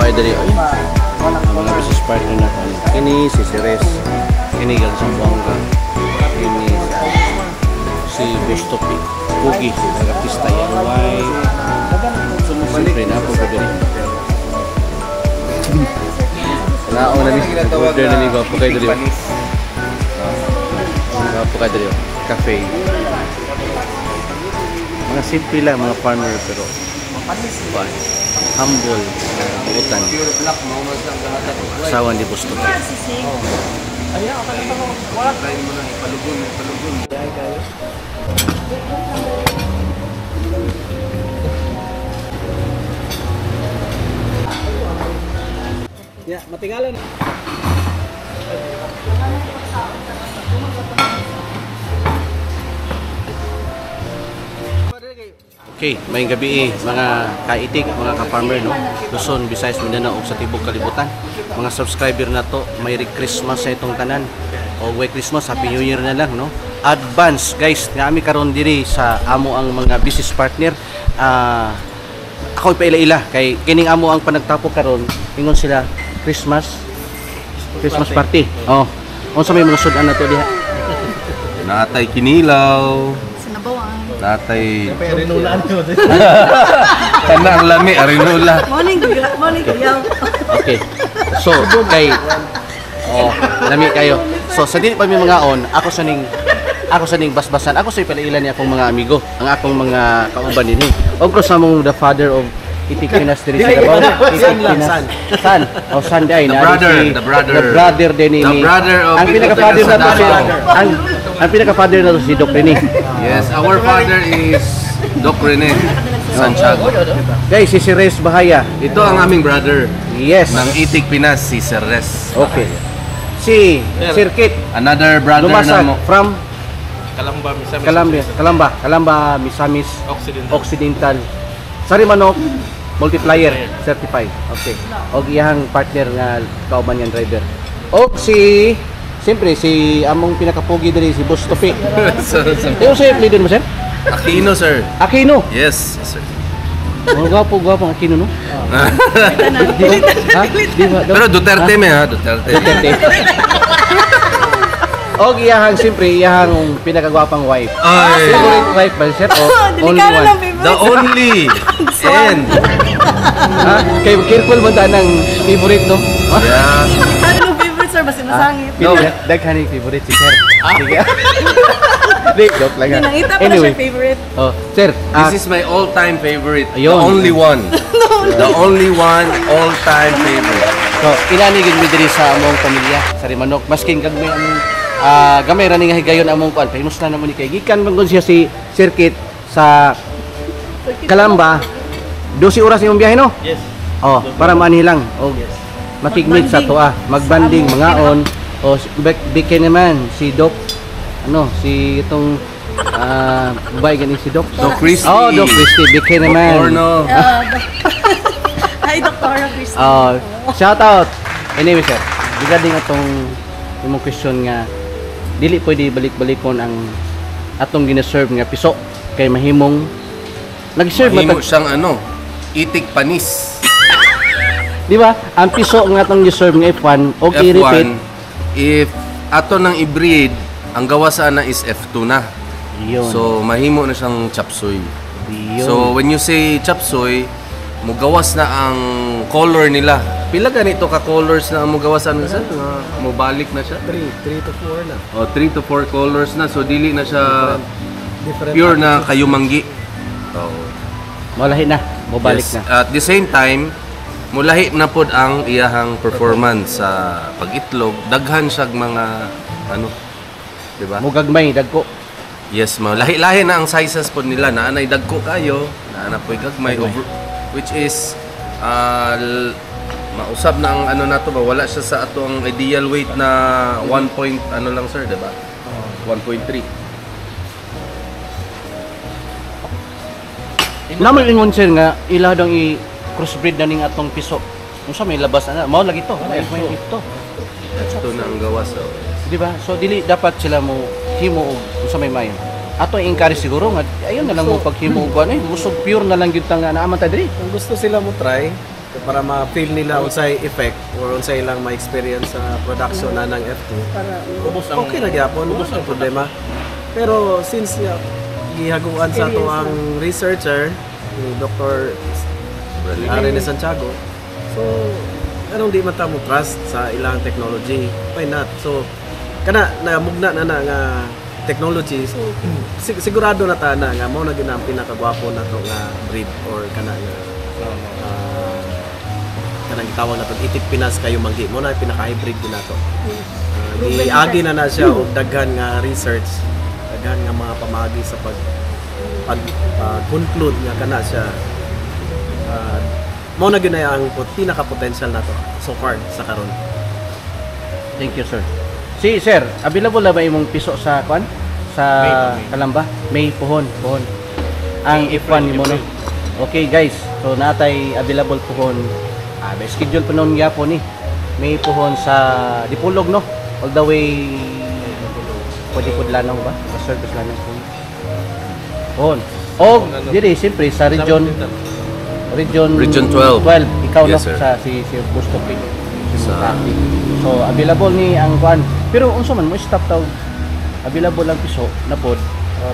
ay dali ay. Ang mga business partner na ano. Kini si Ceres. Kini gal sa Buanga. Kini si Bustopi. Pugi, artista yan. Why? Siyempre na po ko dali. Naong na ni order na ni Gwapo kayo dali. Gwapo kayo dali. Cafe. Mga simple lang, mga farmer pero humble, buutan. Asawan di Bustopi. Ya, matinggalan. Okay, mayong gabi mga kaitik, mga ka-farmer no. Luzon, Visayas, Mindanao ug sa tibok kalibutan. Mga subscriber na to, Merry Christmas sa itong tanan. O Merry Christmas, Happy New Year na lang no. Advance guys, nga ami karon diri sa amo ang mga business partner. Ako ipaila-ila kay kining amo ang panagtapo karon, ingon sila Christmas party. Oh. Unsa may malusod-an nato diha? Natay kinilaw. Natay Arinulaan nyo. kana ang lami arinula. Morning kayo. Okay. So, lami kayo. So, sa dili pa mi mga on, ako sa ning basbasan. Ako sa ipalailan ni akong mga amigo, ang akong mga kauban dinhi. Og sa mong the father of Itik Pinas diri sa Davao. San. O San day na The brother din ni. The brother of ang pinaka-father na to si ang pinaka-father na to si Doc Rene. Yes, our father is Doc Rene Santiago. Guys, si Ceres Bahaya. Ito ang aming brother. Yes. Ng Itik Pinas, si Ceres. Okay. Si Circuit. Another brother Lumasag na mo. from Kalamba, Kalamba, Misamis Occidental. Sari Manok Multiplier certified. Okay. Og iyang partner nga kauban yan driver. Og siyempre si among pinakapogi diri si Bustopi. Yung sir leader mo sir? Aquino, sir. Aquino. Yes, sir. Gwapo ang Aquino no? Pero Duterte me ha, Duterte. Og iyang siyempre iyang pinakagwapang wife. Ay. Favorite wife ba sir? O only one? The only. And Kay careful mo ta ng favorite no? yeah. Ano yung favorite sir? Basta masangit. No, daghan yung favorite si sir. Sige. Di, joke lang. Pinangita pa na siya favorite. Oh, sir. This is my all-time favorite. The Ayun. only one. The only one all-time favorite. So, inanigin mi diri sa among pamilya sa Rimanok. Masking gagmay among gamay ra ni nga higayon among kuan. Famous na namon ni kay gikan man siya si Circuit sa Kalamba. 12 oras imong biyahe no? Yes. Oh, para manilang o matigmit sa tuwa, magbanding mangaon o bikin naman si Doc si itong bay gani si Doc Christy. Oh, Doc Christy bikin naman. Porno. Hi, Dr. Christy. Oh, shout out. Anyway, sir, regarding atong imong question nga dili pwede balik-balikon ang atong gina-serve nga piso kay mahimong nag-serve Mahimo siyang itik panis. di ba? Ang piso nga atong gi-serve nga F1 og i-repeat if ato nang i-breed, ang gawasan na is F2 na. yun. So mahimo na siyang chapsuy. Yun. So when you say chapsuy, mugawas na ang color nila. Pila ganito ka colors na ang mugawasan na siya? Mubalik na siya? 3 to 4 na. O 3 to 4 colors na. So dili na siya Different pure na kayumanggi. Malahi na, mobalik Yes. na. At the same time, mulahi na pod ang iyahang performance sa pag-itlog. Daghan siya mga di ba? Mugagmay dagko. Yes, lahi-lahi na ang sizes pod nila. Naanay dagko kayo, naana po'y gagmay which is mausab na ang nato ba, wala siya sa ato ang ideal weight na 1 point lang sir, di ba? 1.3. Naman ingon sir nga ila dang i-crossbreed na ning atong piso. Unsa may labas na? Mao lagi to. Ito. Ito na ang gawas. So. Di ba? So dili dapat sila mo himo og unsa may mayon. Ato i-encourage siguro nga ayun na lang mo paghimo og ano, gusto pure na lang gyud ta nga naaman ta diri. Kung gusto sila mo try, So, para ma-feel nila unsay effect or unsay lang ma-experience sa production na ng F2. Para Okay na gyapon, wala ang problema. Pero since gihaguan sa to ang researcher, ni Dr. Rene Santiago, so anong di man ta mo trust sa ilang technology? Why not? So kana namugna na nga technology, so sigurado na ta na nga mao na gyud ang pinakagwapo na to nga breed or kana nga kanang gitawag nato itik Pinas kayo manggi mo na pinaka-hybrid din nato. Giagi na siya og daghan nga research, daghan nga mga pamagi sa conclude nga kana siya mo na gyud na ang pinaka-potential nato so far sa karon. Thank you, sir. Si sir, available na ba imong piso sa kwan? Sa Kalamba? May puhon. Ang F1 mo no. Okay guys, so natay available puhon. May schedule pa noon gyapon ni. May puhon sa Dipolog no. All the way pwede pud Lanao ba? Sa service Lanao po. Puhon. O diri siyempre sa region 12. 12. Ikaw Yes, no sir. sa si Busto Pig. Sa- So available ni ang kwan. Pero unsa man mo stop taw available ang piso na pod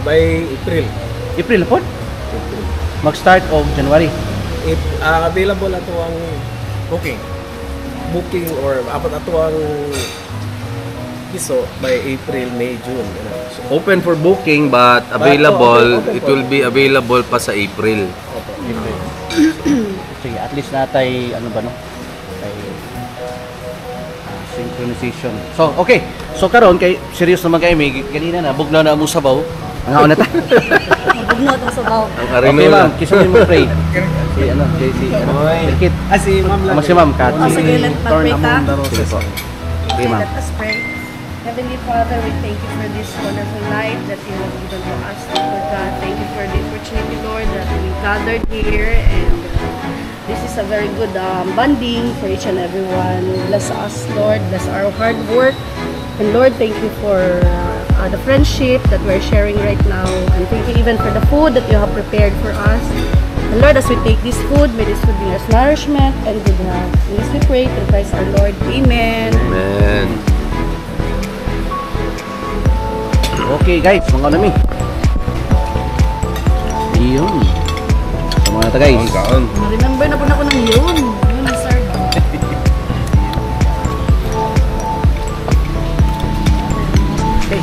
By April. April pod mag-start of January. Available ato ang booking or apat ato ang piso by April, May, June. So, Open for booking but available, open it will be available pa sa April. Sige, at least natay ano ba no? Kay synchronization. So, okay. So karon kay serious naman kay may kanina na bugnaw na mo sabaw. Ang haon na ta. mabugno itong sabaw. Ang Okay Arinola. ma'am, kisamin mo pray. Si ano, si ano, Kirkit. si Ma'am lang. Si Ma'am Kat. Sige, let's mag-pray ta. Sige po. Okay ma'am. Let us pray. Heavenly Father, we thank you for this wonderful life that you have given to us, Lord God. Thank you for the opportunity, Lord, that we gathered here, and this is a very good bonding for each and everyone. Bless us, Lord. Bless our hard work. And Lord, thank you for the friendship that we're sharing right now. And thank you even for the food that you have prepared for us. And Lord, as we take this food, may this food bring us nourishment and good health. In this we pray through Christ our Lord. Amen. Amen. Okay guys, mga nami. Iyon. So mga ta guys. Kaon. Remember na po na ko ng yun. Yun, sir. Okay.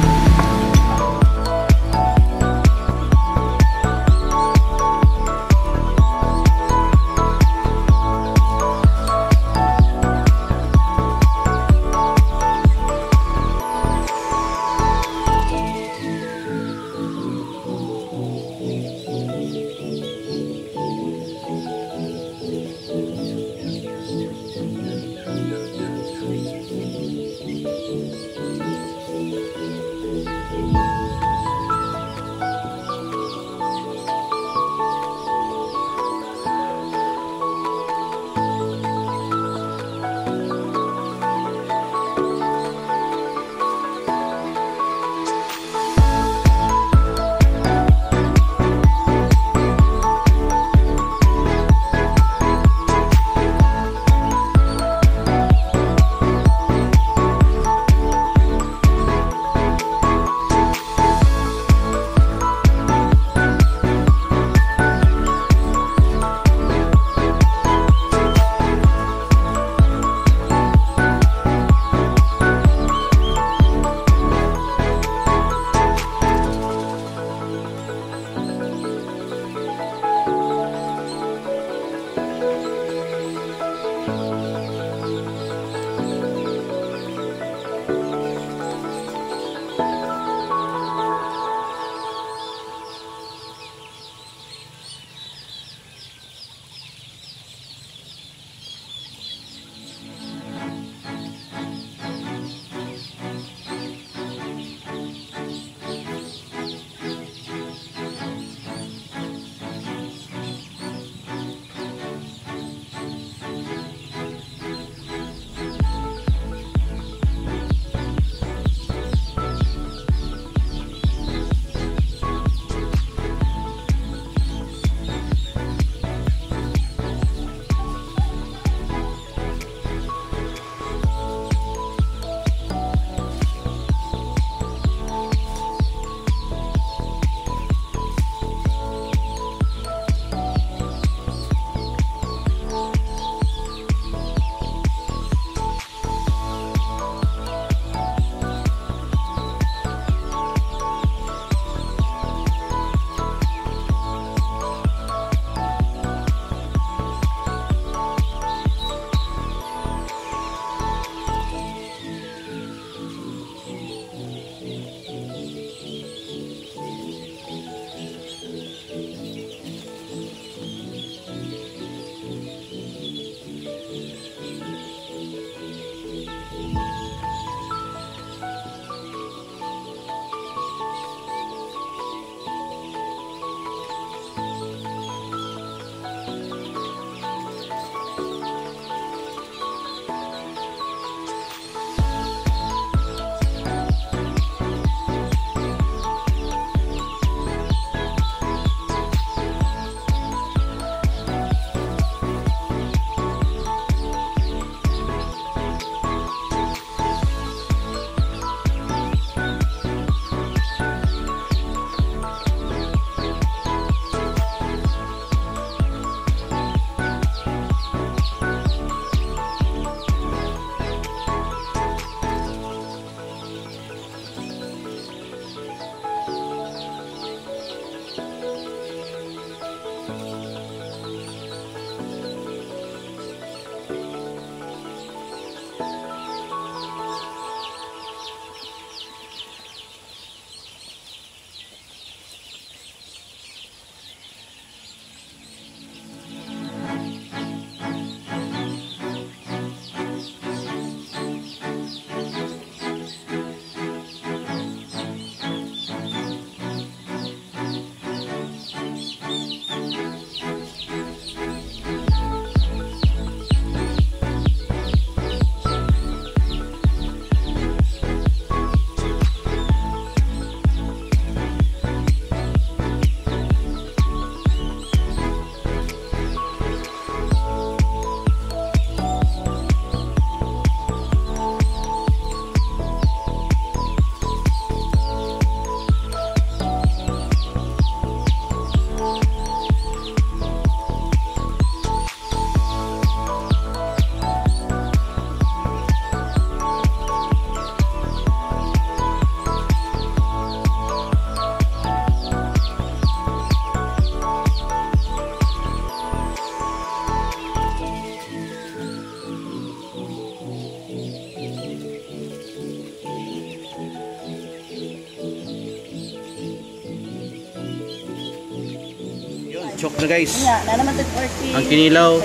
Chok na guys. Nga, na naman tag orchid. Ang kinilaw.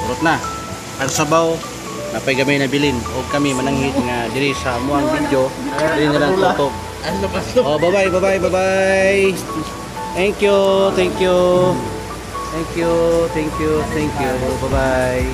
Urot na. Ang sabaw. Napay gamay na bilin. O kami mananghit nga diri sa amuang video. Diri na lang tutok. Oh, bye-bye, bye-bye, bye-bye. Thank you, thank you. Thank you, thank you, thank you. Bye-bye.